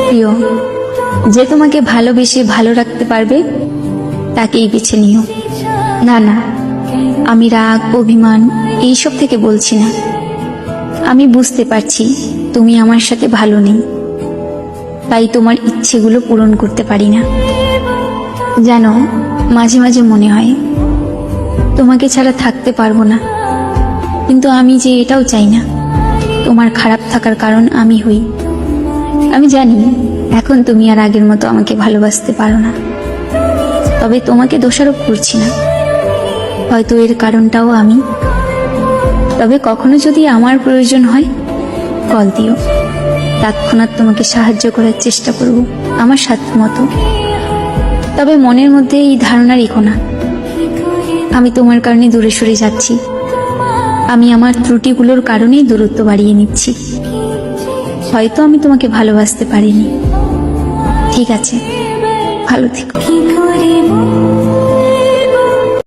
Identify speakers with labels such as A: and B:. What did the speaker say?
A: প্রিয়, যে তোমাকে ভালোবেসে ভালো রাখতে পারবে তাকেই বেছে নিও। না না, আমি রাগ অভিমান এইসব থেকে বলছি না। আমি বুঝতে পারছি তুমি আমার সাথে ভালো নেই, তাই তোমার ইচ্ছেগুলো পূরণ করতে পারি না। জানো, মাঝে মাঝে মনে হয় তোমাকে ছাড়া থাকতে পারবো না, কিন্তু আমি যে এটাও চাই না তোমার খারাপ থাকার কারণ আমি হই। আমি জানি এখন তুমি আর আগের মতো আমাকে ভালোবাসতে পারো না, তবে তোমাকে দোষারোপ করছি না, হয়তো এর কারণটাও আমি। তবে কখনো যদি আমার প্রয়োজন হয় কল দিও, তৎক্ষণাৎ তোমাকে সাহায্য করার চেষ্টা করব আমার সাধ্য মতো। তবে মনের মধ্যে এই ধারণা রেখো না আমি তোমার কারণে দূরে সরে যাচ্ছি। আমি আমার ত্রুটিগুলোর কারণেই দূরত্ব বাড়িয়ে নিচ্ছি। হয়তো আমি তোমাকে ভালোবাসতে পারিনি। ঠিক আছে, ভালো থেকো।